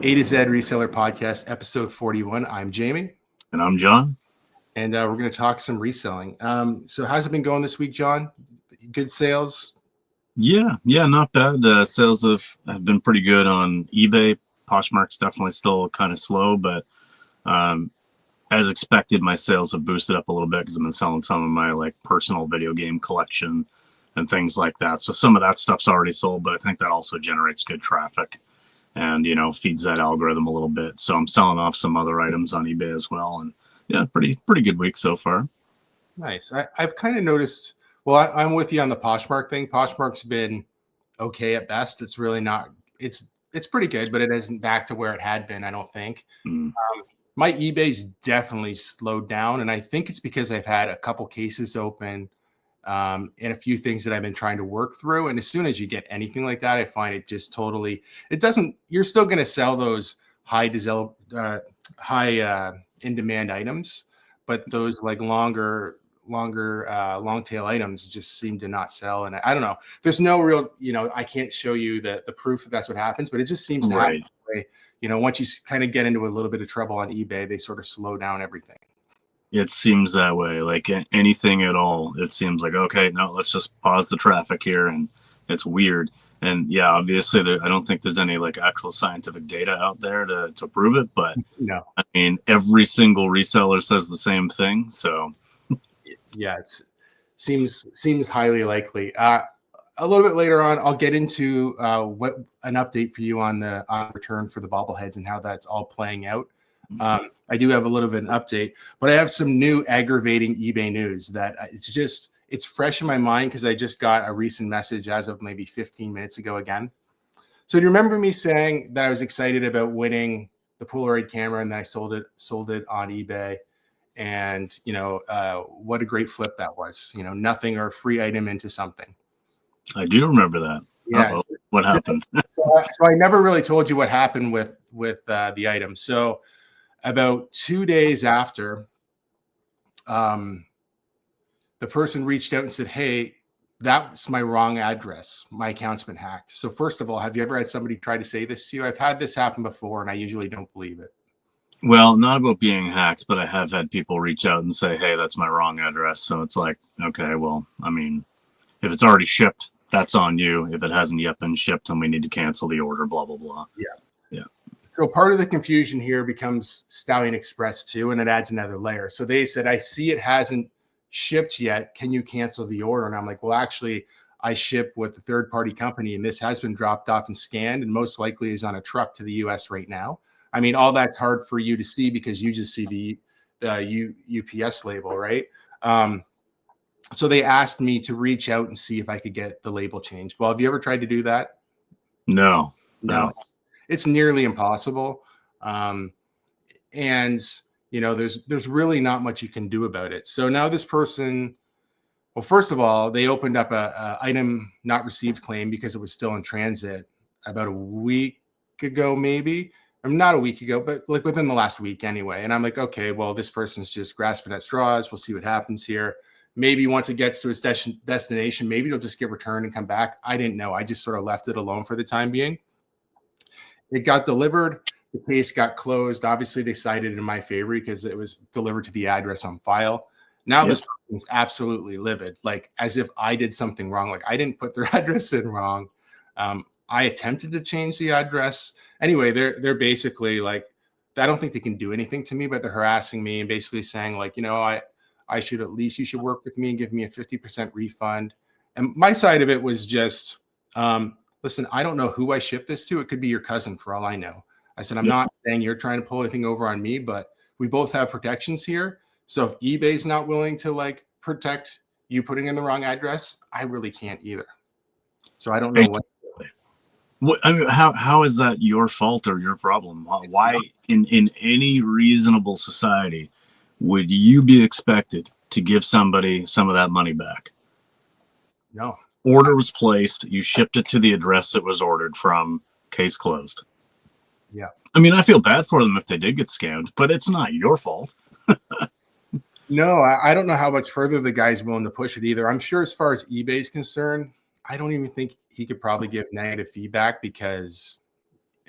A-To-Zed Reseller Podcast, episode 41. I'm Jamie. And I'm John. And we're going to talk some reselling. So how's it been going this week, John? Good sales? Yeah, not bad. Sales have been pretty good on eBay. Poshmark's definitely still kind of slow, but as expected, my sales have boosted up a little bit because I've been selling some of my personal video game collection and things like that. So some of that stuff's already sold, but I think that also generates good traffic and, feeds that algorithm a little bit. So I'm selling off some other items on eBay as well. And yeah, pretty good week so far. Nice. I've kind of noticed, well, I'm with you on the Poshmark thing. Poshmark's been okay at best. It's really not, it's pretty good, but it isn't back to where it had been, I don't think. My eBay's definitely slowed down, and I think it's because I've had a couple cases open and a few things that I've been trying to work through. And as soon as you get anything like that, I find it just totally, it doesn't, you're still going to sell those high in demand items, but those like long tail items just seem to not sell. And I don't know, there's no real, I can't show you the proof that that's what happens, but it just seems to happen that way. Once you kind of get into a little bit of trouble on eBay, they sort of slow down everything. It seems that way. Like anything at all, it seems like, okay, no, let's just pause the traffic here. And it's weird. And yeah, obviously I don't think there's any actual scientific data out there to prove it, but no, I mean, every single reseller says the same thing. So yeah, it seems highly likely. A little bit later on, I'll get into what an update for you on the return for the bobbleheads and how that's all playing out. I do have a little bit of an update, but I have some new aggravating eBay news that it's fresh in my mind because I just got a recent message as of maybe 15 minutes ago again. So do you remember me saying that I was excited about winning the Polaroid camera and then I sold it on eBay? And, what a great flip that was, nothing or a free item into something. I do remember that. Yeah. Uh-oh. What happened? So I never really told you what happened with the item. So about 2 days after, the person reached out and said, "Hey, that's my wrong address. My account's been hacked." So first of all, have you ever had somebody try to say this to you? I've had this happen before, and I usually don't believe it. Well, not about being hacked, but I have had people reach out and say, "Hey, that's my wrong address." So it's like, okay, well, I mean, if it's already shipped, that's on you. If it hasn't yet been shipped, then we need to cancel the order, blah, blah, blah. Yeah. So part of the confusion here becomes Stallion Express too, and it adds another layer. So they said, "I see it hasn't shipped yet. Can you cancel the order?" And I'm like, "Well, actually, I ship with a third-party company, and this has been dropped off and scanned, and most likely is on a truck to the U.S. right now." I mean, all that's hard for you to see because you just see the UPS label, right? So they asked me to reach out and see if I could get the label changed. Well, have you ever tried to do that? No. It's nearly impossible. And there's really not much you can do about it. So now this person, well, first of all, they opened up a item not received claim because it was still in transit about a week ago, maybe. Not a week ago, but within the last week anyway. And I'm like, okay, well, this person's just grasping at straws. We'll see what happens here. Maybe once it gets to its destination, maybe it'll just get returned and come back. I didn't know. I just sort of left it alone for the time being. It got delivered. The case got closed. Obviously, they cited it in my favor because it was delivered to the address on file. Now This person's absolutely livid, as if I did something wrong. I didn't put their address in wrong. I attempted to change the address. Anyway, they're basically I don't think they can do anything to me, but they're harassing me and basically saying you should work with me and give me a 50% refund. And my side of it was just, listen, I don't know who I shipped this to. It could be your cousin for all I know. I said, I'm not saying you're trying to pull anything over on me, but we both have protections here. So if eBay's not willing to protect you putting in the wrong address, I really can't either. So I don't know what I mean, how is that your fault or your problem? Why in any reasonable society would you be expected to give somebody some of that money back? No. Order was placed. You shipped it to the address it was ordered from. Case closed. Yeah. I mean, I feel bad for them if they did get scammed, but it's not your fault. No, I don't know how much further the guy's willing to push it either. I'm sure as far as eBay's concerned, I don't even think he could probably give negative feedback because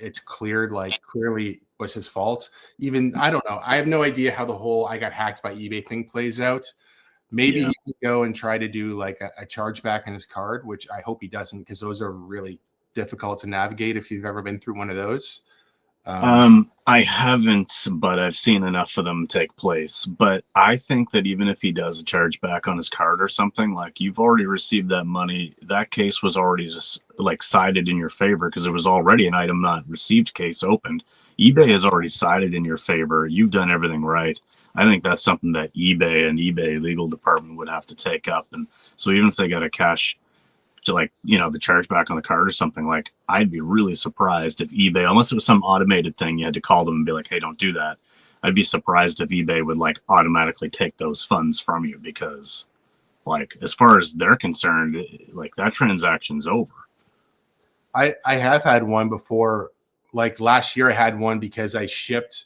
it's cleared, like clearly was his fault. Even I don't know. I have no idea how the whole I got hacked by eBay thing plays out. Maybe he can go and try to do like a chargeback on his card, which I hope he doesn't, because those are really difficult to navigate if you've ever been through one of those. I haven't, but I've seen enough of them take place. But I think that even if he does a chargeback on his card or something, like you've already received that money, that case was already just like sided in your favor because it was already an item not received case opened. eBay has already sided in your favor. You've done everything right. I think that's something that eBay and eBay legal department would have to take up. And so even if they got a cash to like, the chargeback on the card or something, like I'd be really surprised if eBay, unless it was some automated thing, you had to call them and be like, hey, don't do that. I'd be surprised if eBay would like automatically take those funds from you because like, as far as they're concerned, like that transaction's over. I have had one before, like last year I had one because I shipped.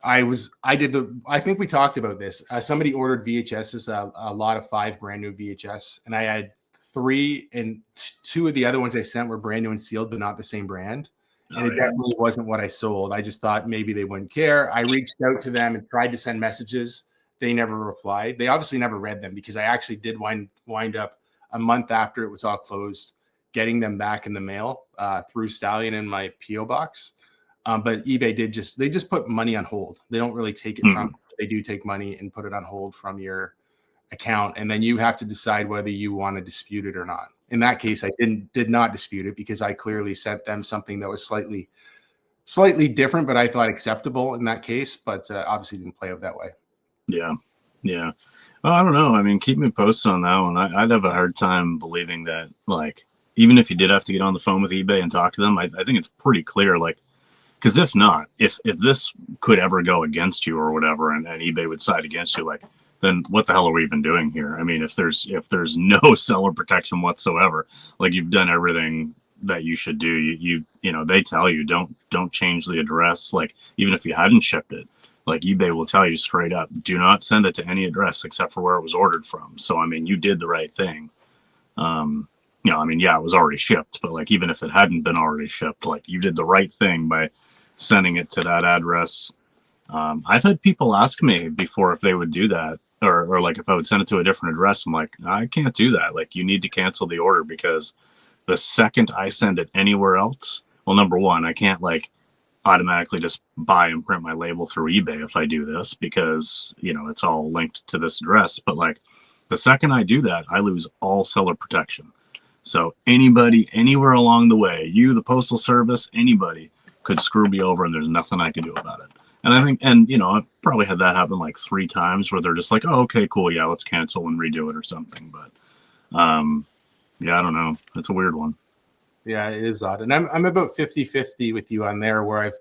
I think we talked about this. Somebody ordered VHSs, a lot of 5 brand new VHS, and I had 3, and 2 of the other ones I sent were brand new and sealed, but not the same brand. And it definitely wasn't what I sold. I just thought maybe they wouldn't care. I reached out to them and tried to send messages. They never replied. They obviously never read them because I actually did wind up a month after it was all closed, getting them back in the mail through Stallion in my PO box. But eBay they just put money on hold. They don't really take it from. They do take money and put it on hold from your account, and then you have to decide whether you want to dispute it or not. In that case, I did not dispute it because I clearly sent them something that was slightly different, but I thought acceptable in that case. But obviously, didn't play out that way. Yeah. Well, I don't know. I mean, keep me posted on that one. I'd have a hard time believing that, like, even if you did have to get on the phone with eBay and talk to them, I think it's pretty clear, like. Because if not, if this could ever go against you or whatever, and eBay would side against you, like, then what the hell are we even doing here? I mean, if there's no seller protection whatsoever, like you've done everything that you should do. You they tell you don't change the address. Like even if you hadn't shipped it, like eBay will tell you straight up, do not send it to any address except for where it was ordered from. So I mean, you did the right thing. I mean, yeah, it was already shipped, but like even if it hadn't been already shipped, like you did the right thing by sending it to that address. I've had people ask me before if they would do that or like if I would send it to a different address. I'm like, I can't do that. Like you need to cancel the order because the second I send it anywhere else, well, number one, I can't like automatically just buy and print my label through eBay if I do this because, it's all linked to this address. But like the second I do that, I lose all seller protection. So anybody, anywhere along the way, you, the Postal Service, anybody could screw me over and there's nothing I can do about it. And I think, I've probably had that happen like 3 times where they're just like, oh, okay, cool. Yeah, let's cancel and redo it or something. But yeah, I don't know. It's a weird one. Yeah, it is odd. And I'm about 50-50 with you on there where I've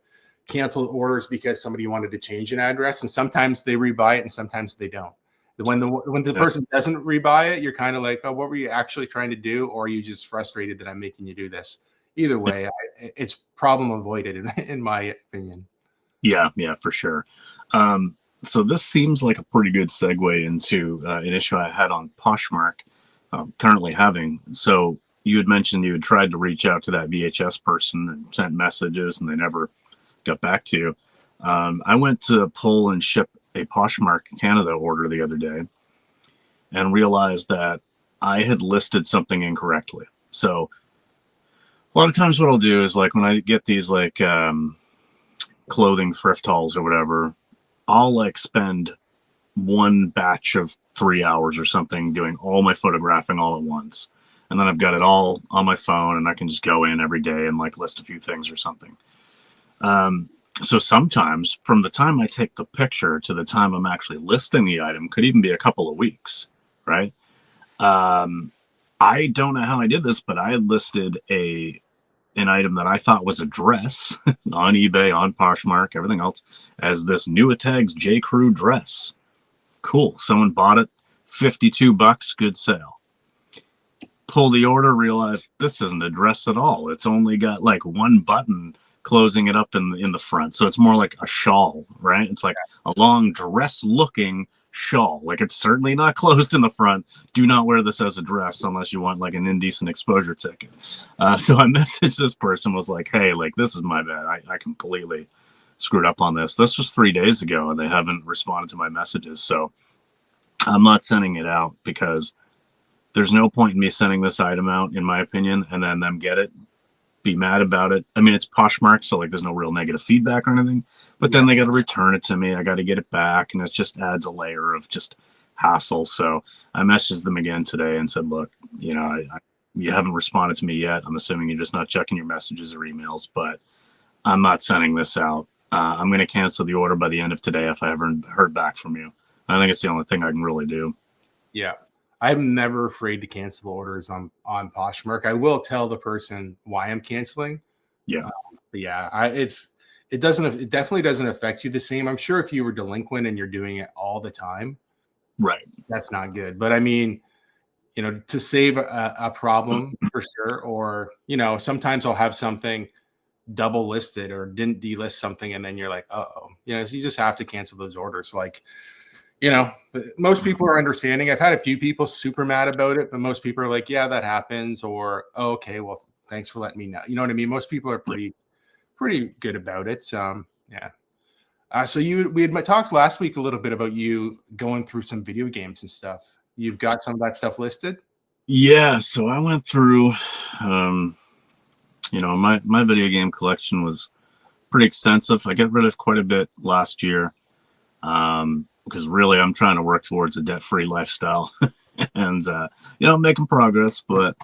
canceled orders because somebody wanted to change an address and sometimes they rebuy it and sometimes they don't. When the person doesn't rebuy it, you're kind of like, oh, what were you actually trying to do? Or are you just frustrated that I'm making you do this? Either way, it's problem avoided in my opinion. Yeah, for sure. So this seems like a pretty good segue into an issue I had on Poshmark currently having. So you had mentioned you had tried to reach out to that VHS person and sent messages and they never got back to you. I went to pull and ship a Poshmark Canada order the other day and realized that I had listed something incorrectly. So a lot of times what I'll do is like when I get these like clothing thrift hauls or whatever, I'll like spend one batch of 3 hours or something doing all my photographing all at once. And then I've got it all on my phone and I can just go in every day and like list a few things or something. So sometimes from the time I take the picture to the time I'm actually listing the item could even be a couple of weeks, right? I don't know how I did this, but I had listed an item that I thought was a dress on eBay, on Poshmark, everything else, as this New Tags J. Crew dress. Cool. Someone bought it, $52, good sale. Pull the order, realize this isn't a dress at all. It's only got like one button closing it up in the front. So it's more like a shawl, right? It's like a long dress looking shawl. Like, it's certainly not closed in the front. Do not wear this as a dress unless you want like an indecent exposure ticket. So I messaged this person, was like, hey, like, this is my bad. I completely screwed up on this. This was 3 days ago and they haven't responded to my messages. So I'm not sending it out because there's no point in me sending this item out, in my opinion, and then them get it, be mad about it. I mean, it's Poshmark, so like there's no real negative feedback or anything, but then they got to return it to me. I got to get it back, and it just adds a layer of just hassle. So I messaged them again today and said, look, you know, you haven't responded to me yet. I'm assuming you're just not checking your messages or emails, but I'm not sending this out. I'm going to cancel the order by the end of today if I haven't heard back from you. I think it's the only thing I can really do. Yeah. I'm never afraid to cancel orders on Poshmark. I will tell the person why I'm canceling. Yeah. But yeah, it definitely doesn't affect you the same. I'm sure if you were delinquent and you're doing it all the time, right, that's not good. But I mean, you know, to save a problem for sure, or, you know, sometimes I'll have something double listed or didn't delist something, and then you're like, uh-oh, you know, so you just have to cancel those orders. Like, you know, but most people are understanding. I've had a few people super mad about it, but most people are like, yeah, that happens, or, oh, okay, well, thanks for letting me know. You know what I mean? Most people are pretty good about it. Yeah. So we had talked last week a little bit about you going through some video games and stuff. You've got some of that stuff listed? Yeah, so I went through, you know, my video game collection was pretty extensive. I got rid of quite a bit last year. Because really I'm trying to work towards a debt-free lifestyle and, you know, making progress, but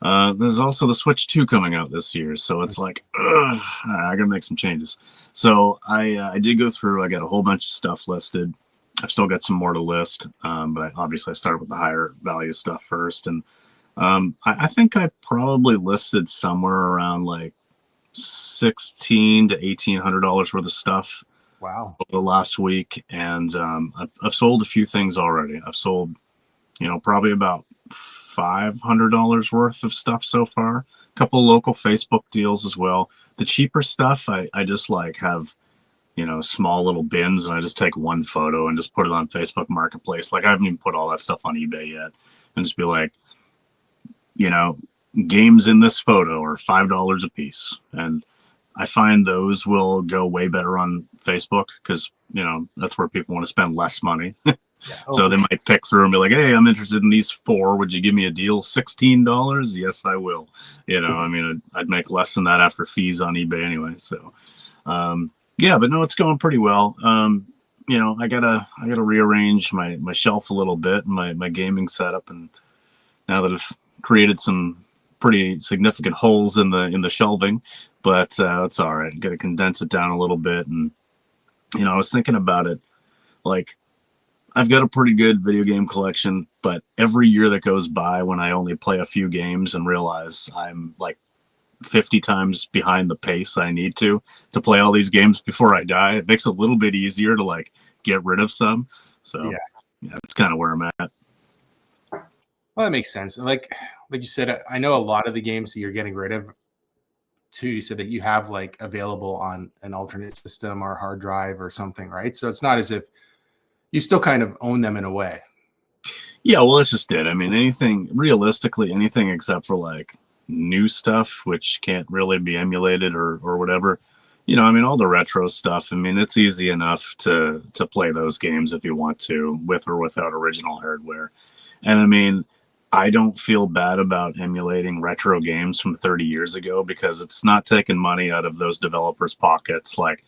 there's also the Switch 2 coming out this year. So it's like, I gotta make some changes. So I did go through, I got a whole bunch of stuff listed. I've still got some more to list, but obviously I started with the higher value stuff first. And I think I probably listed somewhere around like $1,600 to $1,800 worth of stuff. Wow. The last week, and I've sold a few things already. I've sold, you know, probably about $500 worth of stuff so far. A couple local Facebook deals as well. The cheaper stuff, I just like have, you know, small little bins, and I just take one photo and just put it on Facebook Marketplace. Like, I haven't even put all that stuff on eBay yet, and just be like, you know, games in this photo are $5 a piece, and I find those will go way better on Facebook because, you know, that's where people want to spend less money. Yeah. So they might pick through and be like, hey, I'm interested in these 4. Would you give me a deal? $16? Yes, I will. You know, I mean, I'd make less than that after fees on eBay anyway. So, yeah, but no, it's going pretty well. You know, I gotta rearrange my shelf a little bit, my gaming setup. And now that I've created some pretty significant holes in the shelving, but it's all right. Got to condense it down a little bit. And, you know, I was thinking about it, like, I've got a pretty good video game collection, but every year that goes by when I only play a few games and realize I'm like 50 times behind the pace I need to play all these games before I die, it makes it a little bit easier to like get rid of some. So yeah, that's kind of where I'm at. Well, that makes sense. Like you said, I know a lot of the games that you're getting rid of too, you said that you have like available on an alternate system or hard drive or something, right? So it's not as if you still kind of own them in a way. Yeah, well, that's just it. I mean, realistically, anything except for like new stuff, which can't really be emulated or whatever. You know, I mean, all the retro stuff, I mean, it's easy enough to play those games if you want to, with or without original hardware. And I mean, I don't feel bad about emulating retro games from 30 years ago because it's not taking money out of those developers' pockets. Like,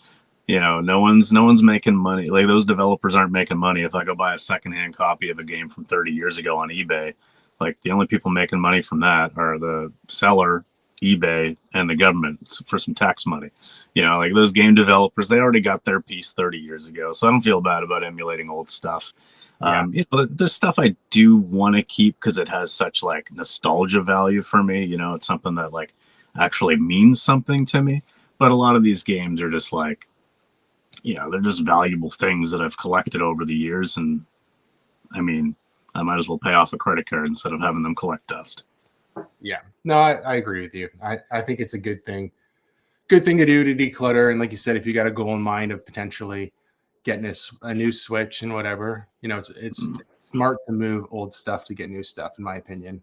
you know, no one's making money. Like, those developers aren't making money if I go buy a secondhand copy of a game from 30 years ago on eBay. Like, the only people making money from that are the seller, eBay, and the government for some tax money. You know, like, those game developers, they already got their piece 30 years ago. So I don't feel bad about emulating old stuff. Yeah. You know, there's stuff I do want to keep because it has such like nostalgia value for me. You know, it's something that like actually means something to me. But a lot of these games are just like, you know, they're just valuable things that I've collected over the years. And I mean, I might as well pay off a credit card instead of having them collect dust. Yeah, no, I agree with you. I think it's a good thing to do to declutter. And like you said, if you got a goal in mind of potentially, getting a new Switch and whatever. It's smart to move old stuff to get new stuff, in my opinion.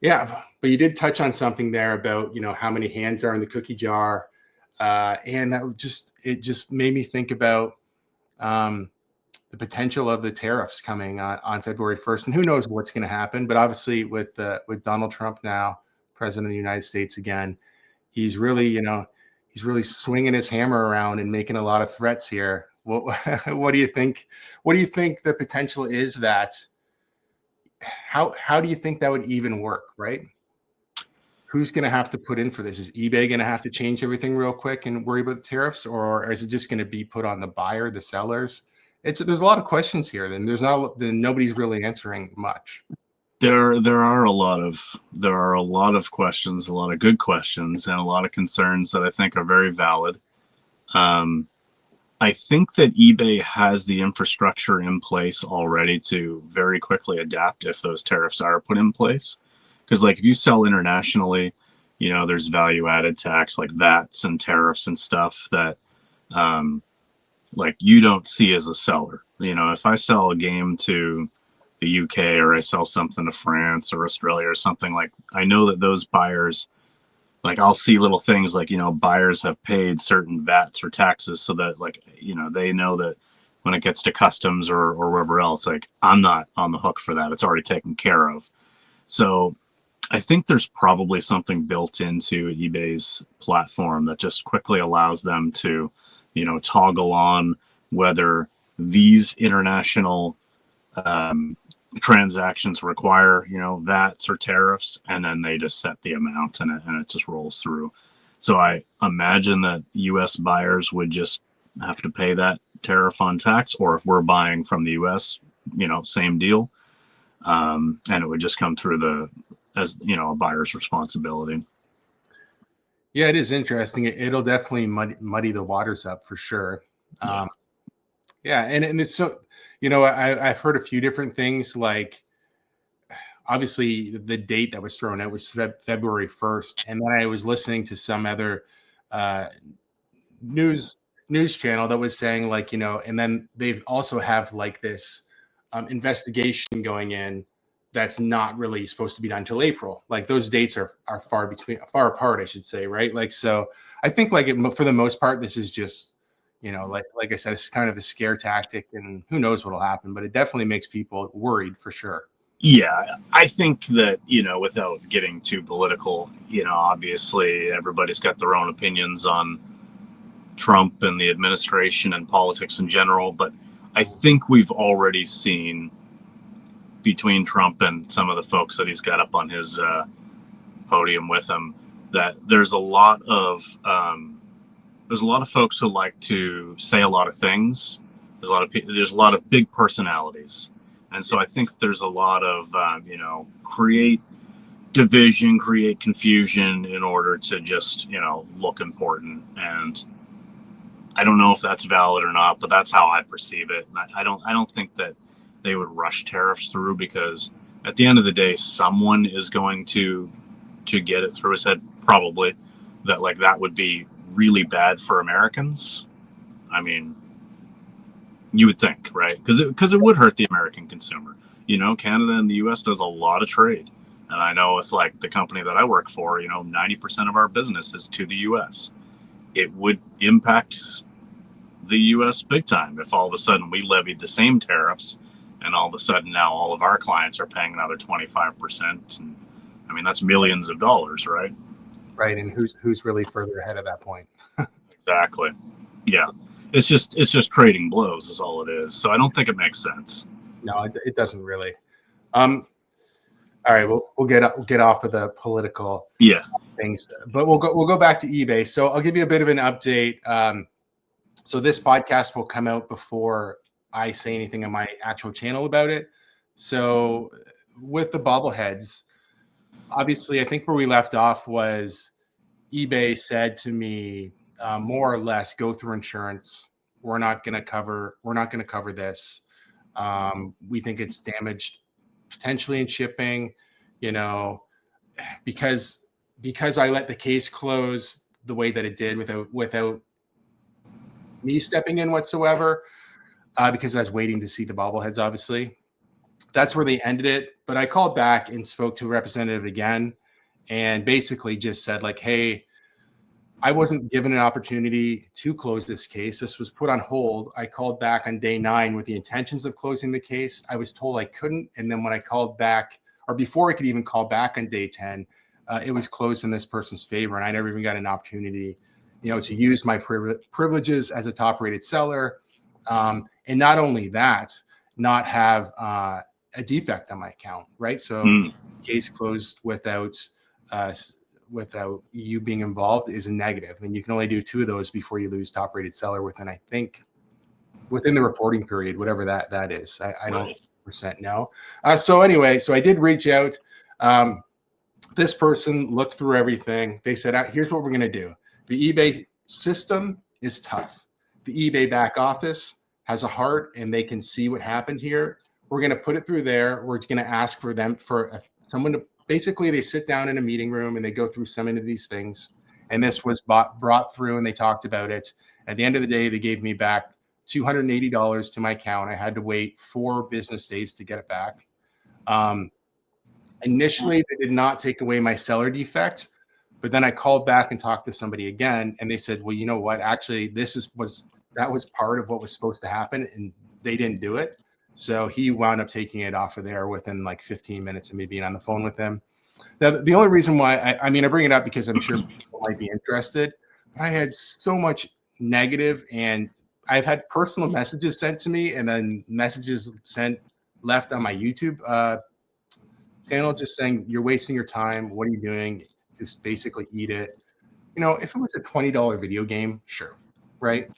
Yeah, but you did touch on something there about how many hands are in the cookie jar, and it just made me think about the potential of the tariffs coming on February 1st, and who knows what's going to happen. But obviously, with Donald Trump now president of the United States again, he's really swinging his hammer around and making a lot of threats here. What do you think? What do you think the potential is that? How do you think that would even work, right? Who's going to have to put in for this? Is eBay going to have to change everything real quick and worry about the tariffs, or is it just going to be put on the buyer, the sellers? There's a lot of questions here. Then nobody's really answering much. There are a lot of questions, a lot of good questions, and a lot of concerns that I think are very valid. I think that eBay has the infrastructure in place already to very quickly adapt if those tariffs are put in place. Because like if you sell internationally, there's value added tax like VATs and tariffs and stuff that like you don't see as a seller. If I sell a game to the UK or I sell something to France or Australia or something, like I know that those buyers, like I'll see little things like, buyers have paid certain VATs or taxes so that like, they know that when it gets to customs or wherever else, like I'm not on the hook for that. It's already taken care of. So I think there's probably something built into eBay's platform that just quickly allows them to, toggle on whether these international transactions require, VATs or tariffs, and then they just set the amount and it just rolls through. So I imagine that US buyers would just have to pay that tariff on tax, or if we're buying from the US, same deal. And it would just come through as a buyer's responsibility. Yeah, it is interesting. It'll definitely muddy the waters up for sure. Yeah, and it's so, I've heard a few different things. Like, obviously, the date that was thrown out was February 1st, and then I was listening to some other news channel that was saying like, and then they also have like this investigation going in that's not really supposed to be done until April. Like those dates are far apart, I should say, right? Like, so I think like for the most part, this is just, like I said, it's kind of a scare tactic, and who knows what'll happen, but it definitely makes people worried for sure. Yeah, I think that, without getting too political, obviously everybody's got their own opinions on Trump and the administration and politics in general, but I think we've already seen between Trump and some of the folks that he's got up on his podium with him that there's a lot of folks who like to say a lot of things. There's a lot of big personalities, and so I think there's a lot of create division, create confusion in order to just look important. And I don't know if that's valid or not, but that's how I perceive it. I don't think that they would rush tariffs through, because at the end of the day, someone is going to get it through his head, probably, that like that would be really bad for Americans. I mean, you would think, right? Because it would hurt the American consumer. Canada and the US does a lot of trade. And I know with like the company that I work for, 90% of our business is to the US. It would impact the US big time if all of a sudden we levied the same tariffs, and all of a sudden now all of our clients are paying another 25%. And I mean, that's millions of dollars, right? Right. And who's really further ahead at that point? Exactly. Yeah. It's just trading blows is all it is. So I don't think it makes sense. No, it doesn't really. All right, we'll get off of the political things, but we'll go back to eBay. So I'll give you a bit of an update. So this podcast will come out before I say anything on my actual channel about it. So with the bobbleheads, obviously, I think where we left off was eBay said to me, more or less, go through insurance. We're not going to cover this. We think it's damaged potentially in shipping, because I let the case close the way that it did without me stepping in whatsoever, because I was waiting to see the bobbleheads, obviously. That's where they ended it. But I called back and spoke to a representative again and basically just said, like, hey, I wasn't given an opportunity to close this case. This was put on hold. I called back on day 9 with the intentions of closing the case. I was told I couldn't. And then when I called back, or before I could even call back on day 10, it was closed in this person's favor. And I never even got an opportunity, to use my privileges as a top rated seller. And not only that, not have a defect on my account, right? So case closed without you being involved is a negative, and you can only do 2 of those before you lose top rated seller within, I think, within the reporting period, whatever that is. I don't % know. So anyway, so I did reach out. This person looked through everything. They said, here's what we're going to do. The eBay system is tough. The eBay back office has a heart, and they can see what happened here. We're going to put it through there. We're going to ask for them, for someone to, basically they sit down in a meeting room and they go through some of these things. And this was brought through and they talked about it. At the end of the day, they gave me back $280 to my account. I had to wait 4 business days to get it back. Initially, they did not take away my seller defect, but then I called back and talked to somebody again, and they said, well, you know what? Actually, that was part of what was supposed to happen, and they didn't do it. So he wound up taking it off of there within like 15 minutes of me being on the phone with him. Now, the only reason why I bring it up because I'm sure people might be interested, but I had so much negative, and I've had personal messages sent to me and then messages left on my YouTube channel just saying, you're wasting your time. What are you doing? Just basically eat it. If it was a $20 video game, sure. Right.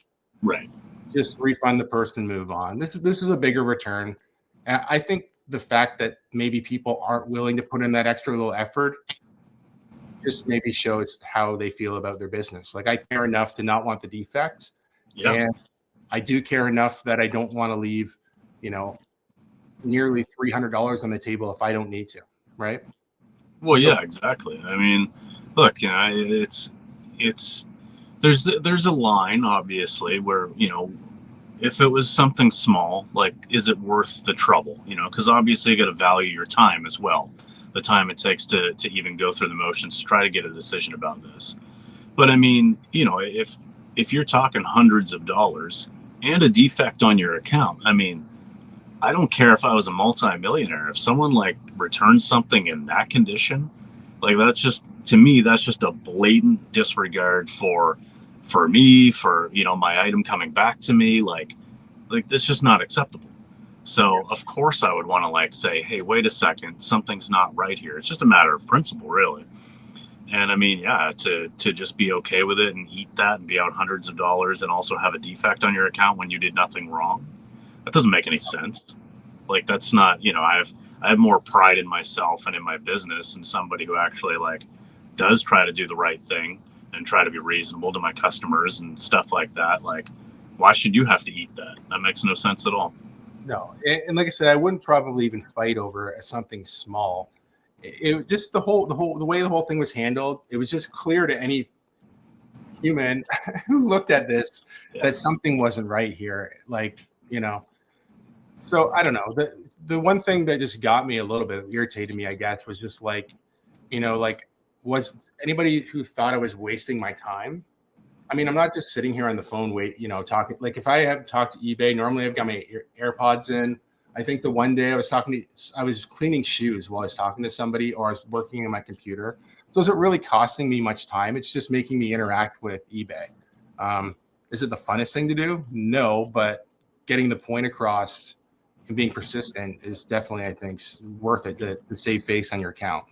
Just refund the person, move on. This is a bigger return. And I think the fact that maybe people aren't willing to put in that extra little effort just maybe shows how they feel about their business. Like, I care enough to not want the defect. Yeah. And I do care enough that I don't want to leave, nearly $300 on the table if I don't need to. Right. Well, yeah, exactly. I mean, look, it's there's a line, obviously, where, if it was something small, like, is it worth the trouble? Because obviously you got to value your time as well, the time it takes to even go through the motions to try to get a decision about this. But I mean, if you're talking hundreds of dollars and a defect on your account, I mean, I don't care if I was a multimillionaire. If someone like returns something in that condition, like, that's just, to me, that's just a blatant disregard for me, for, my item coming back to me. Like that's just not acceptable. So of course I would want to, like, say, hey, wait a second, something's not right here. It's just a matter of principle, really. And I mean, yeah, to just be okay with it and eat that and be out hundreds of dollars and also have a defect on your account when you did nothing wrong, that doesn't make any sense. Like, that's not, I have more pride in myself and in my business, and somebody who actually, like, does try to do the right thing and try to be reasonable to my customers and stuff like that. Like, why should you have to eat that? That makes no sense at all. No. And like I said, I wouldn't probably even fight over something small. It just the way the whole thing was handled, it was just clear to any human who looked at this that something wasn't right here. Like, so I don't know. The one thing that just got me a little bit, irritated me, I guess, was just like, was anybody who thought I was wasting my time? I mean, I'm not just sitting here on the phone, talking. Like, if I have talked to eBay, normally I've got my AirPods in. I think the one day I was cleaning shoes while I was talking to somebody, or I was working on my computer. So is it really costing me much time? It's just making me interact with eBay. Is it the funnest thing to do? No, but getting the point across and being persistent is definitely, I think, worth it to save face on your account.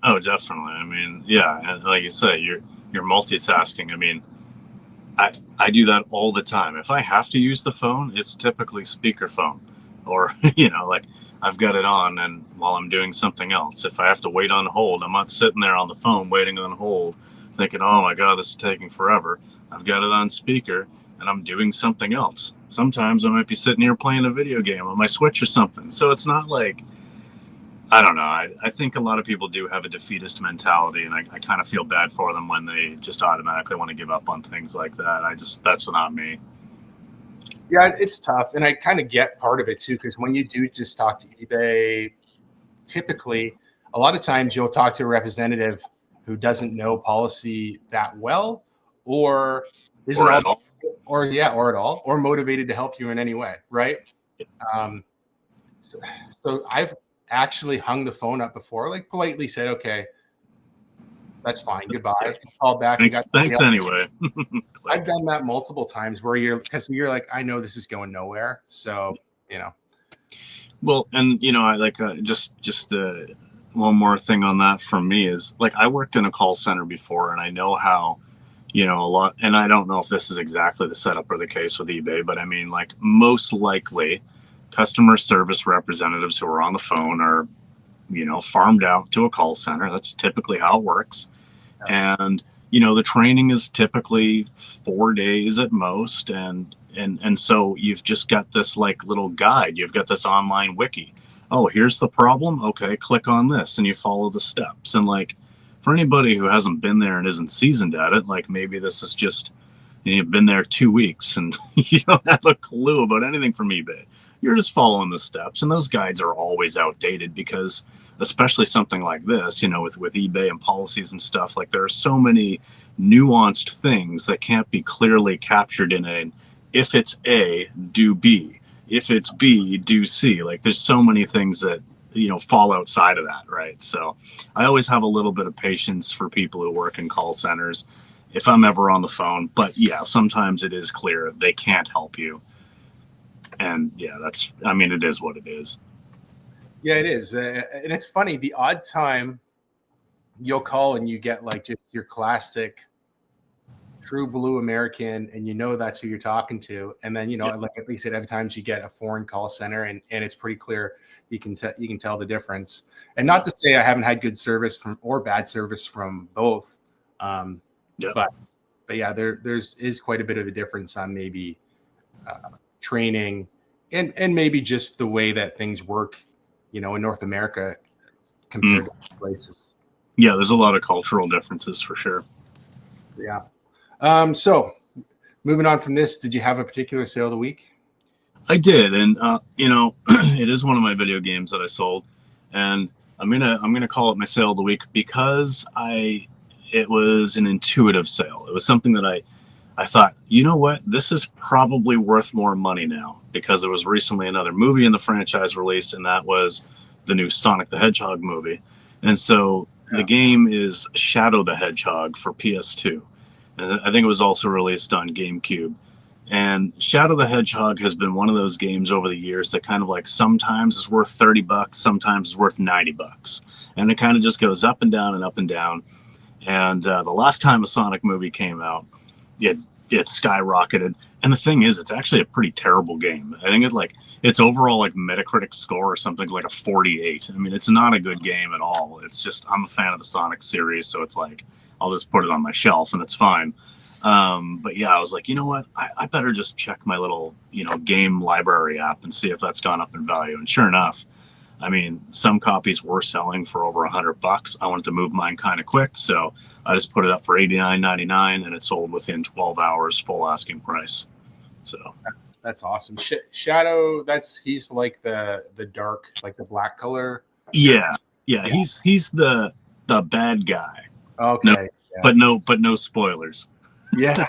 Oh, definitely. I mean, yeah, and like you say, you're multitasking. I mean, I do that all the time. If I have to use the phone, it's typically speakerphone, or like, I've got it on and while I'm doing something else. If I have to wait on hold, I'm not sitting there on the phone waiting on hold thinking, oh my God, this is taking forever. I've got it on speaker and I'm doing something else. Sometimes I might be sitting here playing a video game on my Switch or something. So it's not like, I don't know. I think a lot of people do have a defeatist mentality, and I kind of feel bad for them when they just automatically want to give up on things like that. That's not me. Yeah, it's tough. And I kind of get part of it too, because when you do just talk to eBay, typically, a lot of times you'll talk to a representative who doesn't know policy that well, or isn't Or at all. or at all, or motivated to help you in any way, right? Um, so I've actually hung the phone up before, like politely said, okay, that's fine, goodbye. Call back. Thanks anyway. I've done that multiple times where because you're like, I know this is going nowhere. So, Well, and I like just one more thing on that from me is like I worked in a call center before, and I know how a lot. And I don't know if this is exactly the setup or the case with eBay, but I mean, like most likely, customer service representatives who are on the phone are farmed out to a call center. That's typically how it works. And the training is typically 4 days at most, and so you've just got this like little guide. You've got this online wiki. Oh, here's the problem. Okay, click on this, and you follow the steps. And like for anybody who hasn't been there and isn't seasoned at it, like maybe this is just you've been there 2 weeks and you don't have a clue about anything from eBay. You're just following the steps, and those guides are always outdated because especially something like this, with eBay and policies and stuff, like there are so many nuanced things that can't be clearly captured in a, if it's A, do B. If it's B, do C. Like there's so many things that, fall outside of that, right? So I always have a little bit of patience for people who work in call centers if I'm ever on the phone. But yeah, sometimes it is clear they can't help you. And yeah, it is what it is. Yeah, it is. And it's funny, the odd time you'll call and you get like just your classic true blue American, and that's who you're talking to. And then, like at least at other times you get a foreign call center, and it's pretty clear you can tell the difference. And not to say I haven't had good service from or bad service from both. But yeah, there's quite a bit of a difference on maybe training and maybe just the way that things work, in North America compared to places. Yeah, there's a lot of cultural differences for sure. Yeah. So moving on from this, did you have a particular sale of the week? I did, and it is one of my video games that I sold, and I'm gonna call it my sale of the week because it was an intuitive sale. It was something that I thought, you know what, this is probably worth more money now because there was recently another movie in the franchise released, and that was the new Sonic the Hedgehog movie. And so the game is Shadow the Hedgehog for PS2. And I think it was also released on GameCube. And Shadow the Hedgehog has been one of those games over the years that kind of like sometimes is worth $30, sometimes is worth $90. And it kind of just goes up and down and up and down. And the last time a Sonic movie came out, it skyrocketed. And the thing is, it's actually a pretty terrible game. I think its overall like Metacritic score or something like a 48. I mean, it's not a good game at all. It's just, I'm a fan of the Sonic series, so it's like, I'll just put it on my shelf and it's fine. But yeah, I was like, you know what? I better just check my little, game library app and see if that's gone up in value. And sure enough, I mean, some copies were selling for over $100. I wanted to move mine kind of quick, so I just put it up for $89.99, and it sold within 12 hours, full asking price. So that's awesome. Shadow, he's like the dark, like the black color. Yeah. He's the bad guy. Okay, but no spoilers. Yeah.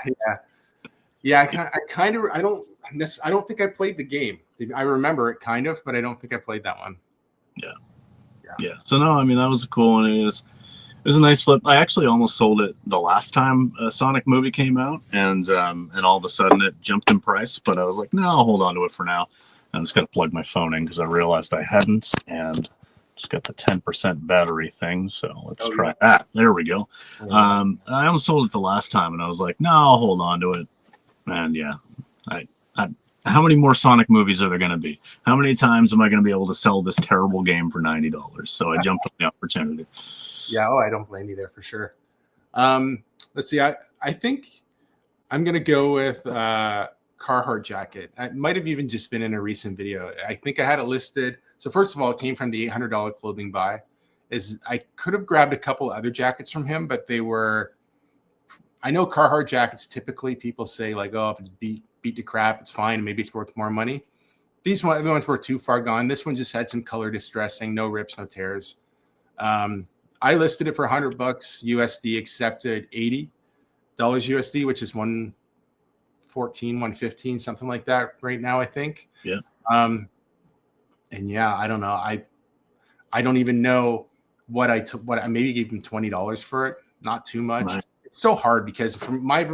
I don't think I played the game. I remember it kind of, but I don't think I played that one. Yeah. So no, I mean, that was a cool one. It was a nice flip. I actually almost sold it the last time a Sonic movie came out, and all of a sudden it jumped in price. But I was like, no, I'll hold on to it for now. I'm just gonna plug my phone in because I realized I hadn't, and just got the 10% battery thing. So let's try that. There we go. I almost sold it the last time, and I was like, no, I'll hold on to it. And yeah, how many more Sonic movies are there going to be? How many times am I going to be able to sell this terrible game for $90? So I jumped on the opportunity. Yeah. Oh, I don't blame you there for sure. Let's see. I think I'm going to go with Carhartt jacket. It might have even just been in a recent video. I think I had it listed. So first of all, it came from the $800 clothing buy. I could have grabbed a couple other jackets from him, but they were, I know Carhartt jackets, typically people say like, oh, if it's beat to crap, it's fine. Maybe it's worth more money. The ones were too far gone. This one just had some color distressing, no rips, no tears. I listed it for $100 USD, accepted $80 USD, which is 114, 115, something like that right now, I think. Yeah. And yeah, I don't know. I don't even know what I took. What I maybe gave him $20 for it. Not too much. Right. It's so hard because from my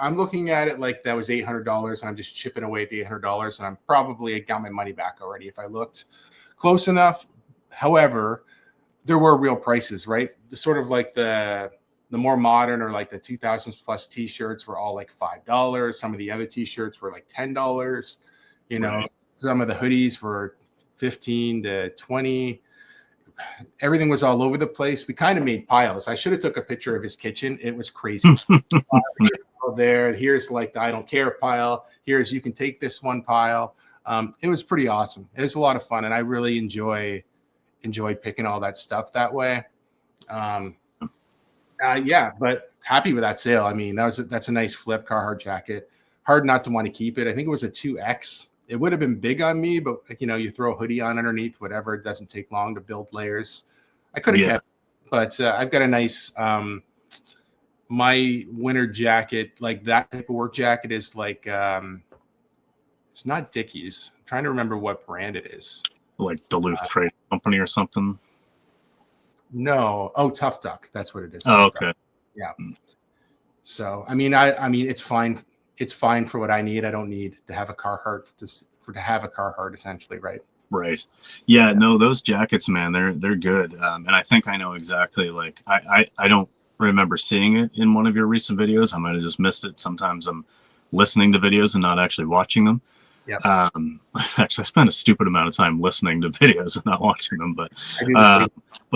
I'm looking at it like that was $800, and I'm just chipping away at the $800, and I'm probably got my money back already if I looked close enough. However, there were real prices, right? The sort of like the more modern or like the 2000s plus t-shirts were all like $5. Some of the other t-shirts were like $10. You know, Right. Some of the hoodies were 15 to 20. Everything was all over the place. We kind of made piles. I should have took a picture of his kitchen. It was crazy. There, here's like the I don't care pile. Here's you can take this one pile. It was pretty awesome. It was a lot of fun, and I really enjoy picking all that stuff that way. Yeah, but happy with that sale. I mean, that's a nice flip Carhartt jacket. Hard not to want to keep it. I think it was a 2X. It would have been big on me, but you throw a hoodie on underneath, whatever. It doesn't take long to build layers. I could have kept it, but I've got a nice my winter jacket, like that type of work jacket is like it's not Dickies. I'm trying to remember what brand it is. Like Duluth Trade Company or something. No, Tough Duck. That's what it is. Oh, okay. Yeah. So I mean, it's fine. It's fine for what I need. I don't need to have a Carhartt to have a Carhartt, essentially, right? Right. Yeah. No, those jackets, man, they're good. And I think I know exactly. Like I don't remember seeing it in one of your recent videos. I might have just missed it. Sometimes I'm listening to videos and not actually watching them. Yeah. Actually, I spend a stupid amount of time listening to videos and not watching them. But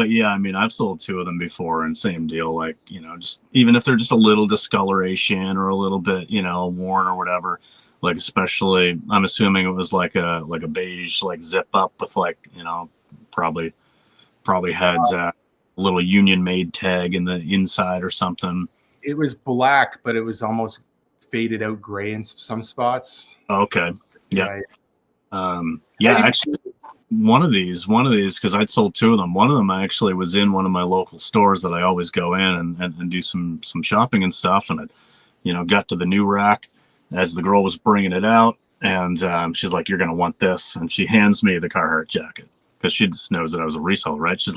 yeah, I mean, I've sold 2 of them before, and same deal. Like, just even if they're just a little discoloration or a little bit, worn or whatever. Like, especially, I'm assuming it was like a beige like zip up with like probably had a little Union Made tag in the inside or something. It was black, but it was almost faded out gray in some spots. Okay. Yeah. Right. Yeah, actually, one of these, because I'd sold 2 of them. One of them actually was in one of my local stores that I always go in and do some shopping and stuff. And I, got to the new rack as the girl was bringing it out, and she's like, "You're gonna want this," and she hands me the Carhartt jacket because she just knows that I was a reseller, right? She's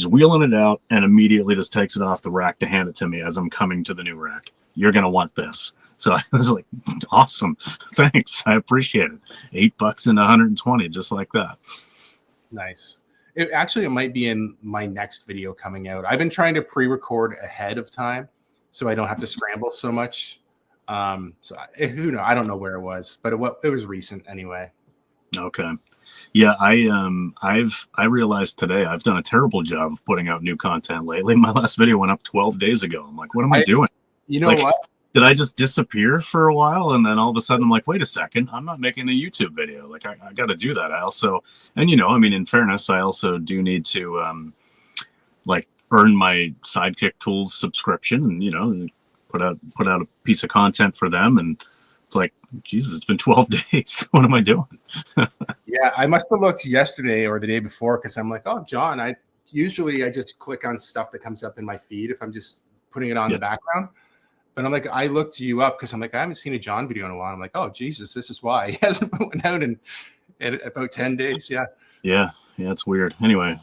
wheeling it out and immediately just takes it off the rack to hand it to me as I'm coming to the new rack. "You're gonna want this." So I was like, awesome. Thanks. I appreciate it. $8 and 120, just like that. Nice. It might be in my next video coming out. I've been trying to pre-record ahead of time so I don't have to scramble so much. Who knows? I don't know where it was, but it was recent anyway. Okay. Yeah, I realized today I've done a terrible job of putting out new content lately. My last video went up 12 days ago. I'm like, what am I doing? You know what? Did I just disappear for a while? And then all of a sudden I'm like, wait a second, I'm not making a YouTube video. Like I got to do that. In fairness, I also do need to earn my Sidekick Tools subscription and, put out a piece of content for them. And it's like, Jesus, it's been 12 days. What am I doing? Yeah, I must have looked yesterday or the day before because I'm like, oh, John, I just click on stuff that comes up in my feed if I'm just putting it on the background. But I'm like, I looked you up because I'm like, I haven't seen a John video in a while. I'm like, oh, Jesus, this is why. He hasn't went out in about 10 days. Yeah. Yeah, it's weird. Anyway,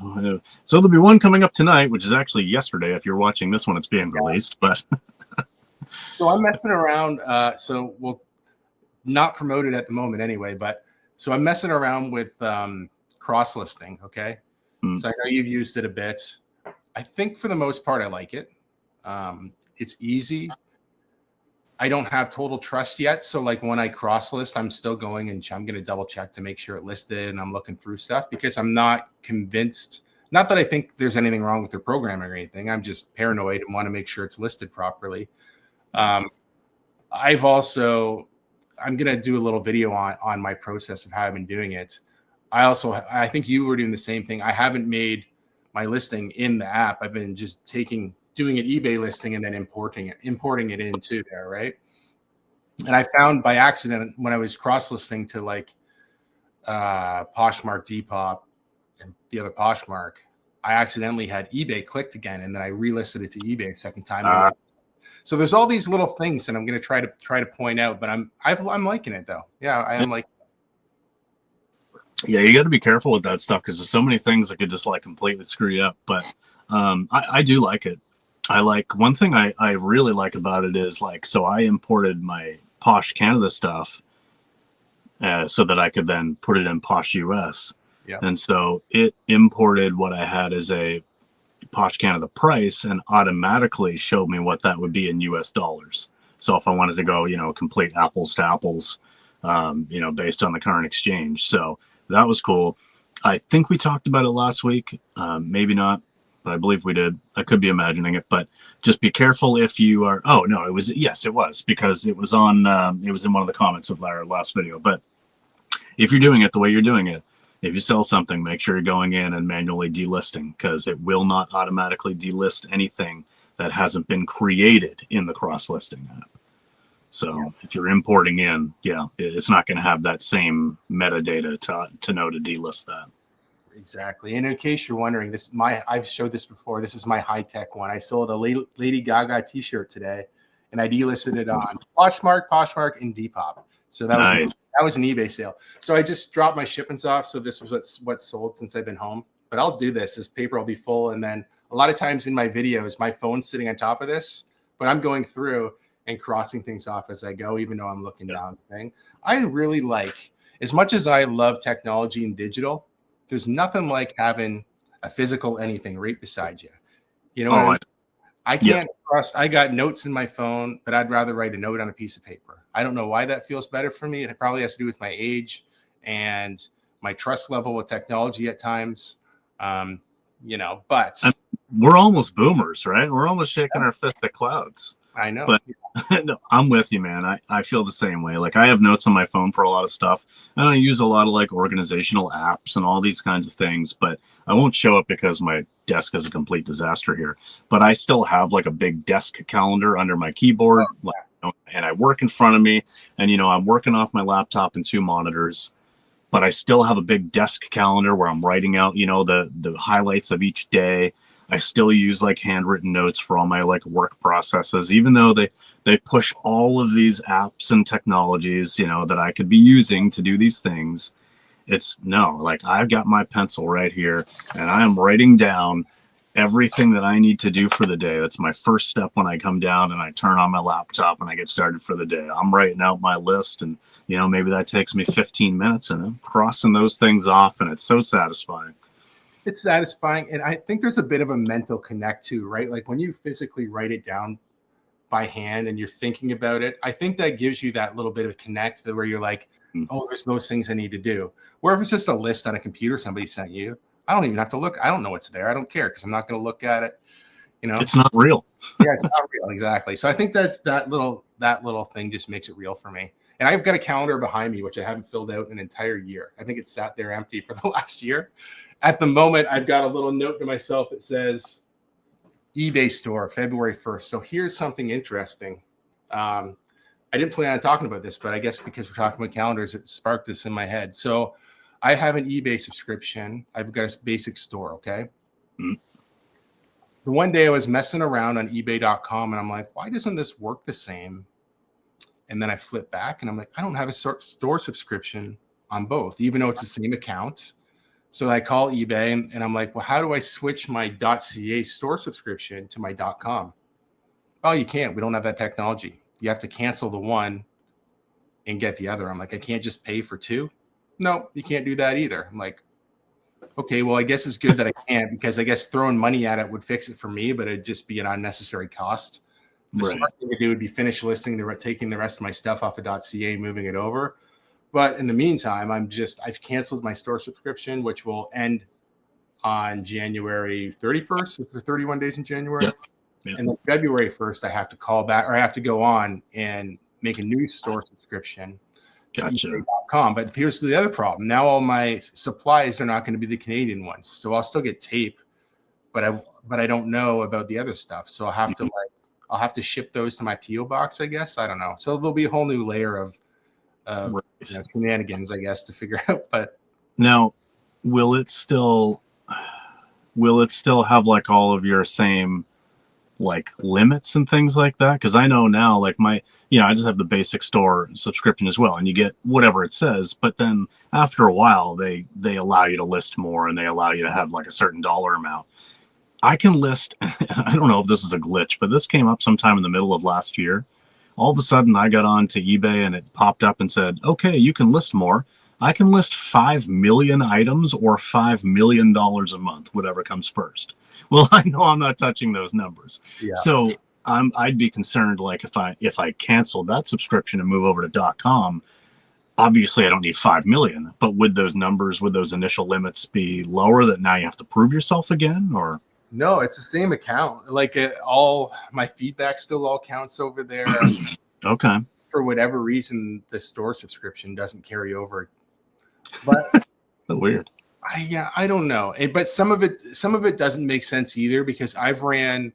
so there'll be one coming up tonight, which is actually yesterday. If you're watching this one, it's being released. But so I'm messing around. So we'll not promote it at the moment anyway. But so I'm messing around with cross listing. Okay. So I know you've used it a bit. I think for the most part, I like it. It's easy. I don't have total trust yet. So like when I cross list, I'm still going and I'm going to double check to make sure it listed, and I'm looking through stuff because I'm not convinced. Not that I think there's anything wrong with their programming or anything. I'm just paranoid and want to make sure it's listed properly. I'm going to do a little video on my process of how I've been doing it. I think you were doing the same thing. I haven't made my listing in the app. I've been just taking doing an eBay listing and then importing it into there, right? And I found by accident when I was cross listing to like Poshmark Depop and the other Poshmark, I accidentally had eBay clicked again, and then I relisted it to eBay a second time. So there's all these little things that I'm going to try to point out, but I'm liking it though. Yeah, I am like. Yeah, you got to be careful with that stuff because there's so many things that could just like completely screw you up. But I do like it. I like one thing I really like about it is like, so I imported my Posh Canada stuff so that I could then put it in Posh US. Yeah. And so it imported what I had as a Posh Canada price and automatically showed me what that would be in US dollars. So if I wanted to go, complete apples to apples, based on the current exchange. So that was cool. I think we talked about it last week. Maybe not, but I believe we did. I could be imagining it, but just be careful if you are. Oh no, it was because it was on. It was in one of the comments of our last video. But if you're doing it the way you're doing it, if you sell something, make sure you're going in and manually delisting because it will not automatically delist anything that hasn't been created in the cross-listing app. So if you're importing in, it's not going to have that same metadata to know to delist that. Exactly. And in case you're wondering, I've showed this before. This is my high-tech one. I sold a Lady Gaga t-shirt today, and I delisted it on Poshmark, and Depop. So that was nice. That was an eBay sale. So I just dropped my shipments off. So this was what's sold since I've been home. But I'll do this. This paper will be full. And then a lot of times in my videos, my phone's sitting on top of this, but I'm going through and crossing things off as I go, even though I'm looking down the thing. I really like, as much as I love technology and digital, there's nothing like having a physical anything right beside you. You know what I mean? I can't trust. I got notes in my phone, but I'd rather write a note on a piece of paper. I don't know why that feels better for me. It probably has to do with my age and my trust level with technology at times. But we're almost boomers, right? We're almost shaking our fist at clouds. I know. But no, I'm with you, man. I feel the same way. Like I have notes on my phone for a lot of stuff, and I use a lot of like organizational apps and all these kinds of things, but I won't show it because my desk is a complete disaster here. But I still have like a big desk calendar under my keyboard, and I work in front of me, and I'm working off my laptop and 2 monitors, but I still have a big desk calendar where I'm writing out, the highlights of each day. I still use like handwritten notes for all my like work processes, even though they push all of these apps and technologies, that I could be using to do these things. Like I've got my pencil right here and I am writing down everything that I need to do for the day. That's my first step when I come down and I turn on my laptop and I get started for the day. I'm writing out my list and, maybe that takes me 15 minutes and I'm crossing those things off and it's so satisfying. It's satisfying. And I think there's a bit of a mental connect too, right? Like when you physically write it down by hand and you're thinking about it, I think that gives you that little bit of connect where you're like, oh, there's those things I need to do. Where if it's just a list on a computer somebody sent you, I don't even have to look. I don't know what's there. I don't care because I'm not going to look at it. It's not real. Yeah, it's not real. Exactly. So I think that little thing just makes it real for me. And I've got a calendar behind me, which I haven't filled out in an entire year. I think it sat there empty for the last year. At the moment, I've got a little note to myself that says eBay store, February 1st. So here's something interesting. I didn't plan on talking about this, but I guess because we're talking about calendars, it sparked this in my head. So I have an eBay subscription. I've got a basic store, okay? Mm-hmm. The one day I was messing around on ebay.com and I'm like, why doesn't this work the same? And then I flip back and I'm like, I don't have a store subscription on both, even though it's the same account. So I call eBay and I'm like, well, how do I switch my .ca store subscription to my .com? Oh, you can't. We don't have that technology. You have to cancel the one and get the other. I'm like, I can't just pay for 2. No, you can't do that either. I'm like, okay, well, I guess it's good that I can't because I guess throwing money at it would fix it for me, but it'd just be an unnecessary cost. The smart thing to do would be finish listing, taking the rest of my stuff off of .ca, moving it over. But in the meantime, I've canceled my store subscription, which will end on January 31st. It's the 31 days in January. Yep. And then February 1st, I have to call back or I have to go on and make a new store subscription. Gotcha. But here's the other problem. Now all my supplies are not going to be the Canadian ones. So I'll still get tape, but but I don't know about the other stuff. So I'll have to ship those to my PO box, I guess. I don't know. So there'll be a whole new layer of Right. shenanigans, I guess, to figure out. But Now, will it still have like all of your same like limits and things like that? Because I know now, like I just have the basic store subscription as well, and you get whatever it says. But then after a while, they allow you to list more, and they allow you to have like a certain dollar amount. I can list. I don't know if this is a glitch, but this came up sometime in the middle of last year. All of a sudden, I got onto eBay and it popped up and said, "Okay, you can list more. I can list 5 million items or $5 million a month, whatever comes first." Well, I know I'm not touching those numbers. yeah, So I'd be concerned, like if I canceled that subscription and move over to .com, obviously I don't need 5 million, but would those initial limits be lower that now you have to prove yourself again, or? no, it's the same account. Like all my feedback still all counts over there. Okay. For whatever reason, the store subscription doesn't carry over. But Weird. I don't know. But some of it doesn't make sense either, because I've ran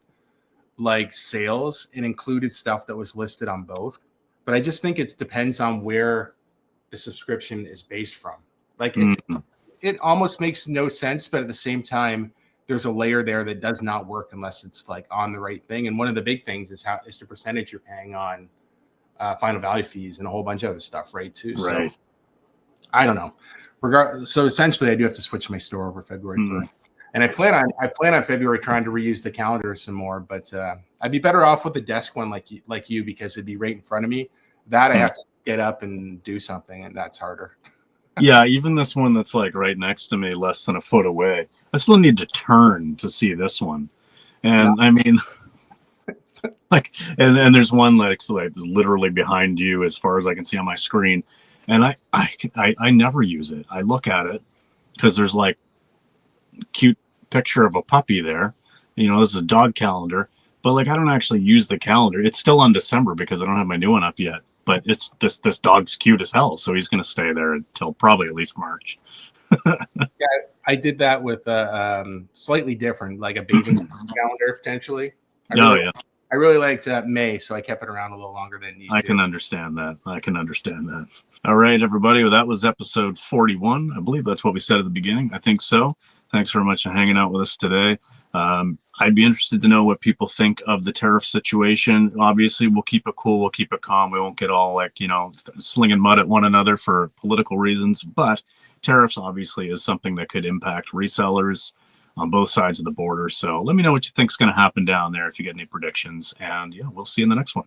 like sales and included stuff that was listed on both. But I just think it depends on where the subscription is based from. Like it almost makes no sense, but at the same time, there's a layer there that does not work unless it's like on the right thing. And one of the big things is the percentage you're paying on final value fees and a whole bunch of other stuff, right? Too. Right. So I don't know. So essentially, I do have to switch my store over February 1st, and I plan on February trying to reuse the calendar some more. But I'd be better off with the desk one, like you, because it'd be right in front of me. That I have to get up and do something, and that's harder. Yeah, even this one that's like right next to me, less than a foot away, I still need to turn to see this one. And I mean, like, and there's one like literally behind you as far as I can see on my screen. And I never use it. I look at it because there's like cute picture of a puppy there. This is a dog calendar, but like I don't actually use the calendar. It's still on December because I don't have my new one up yet. But it's this dog's cute as hell, so he's going to stay there until probably at least March. Yeah, I did that with slightly different, like a bathing calendar potentially. I really liked May, so I kept it around a little longer than needed. I can understand that. All right, everybody. Well, that was episode 41. I believe that's what we said at the beginning. I think so. Thanks very much for hanging out with us today. I'd be interested to know what people think of the tariff situation. Obviously, we'll keep it cool. We'll keep it calm. We won't get all like, slinging mud at one another for political reasons. But tariffs obviously is something that could impact resellers on both sides of the border. So let me know what you think is going to happen down there if you get any predictions. And yeah, we'll see you in the next one.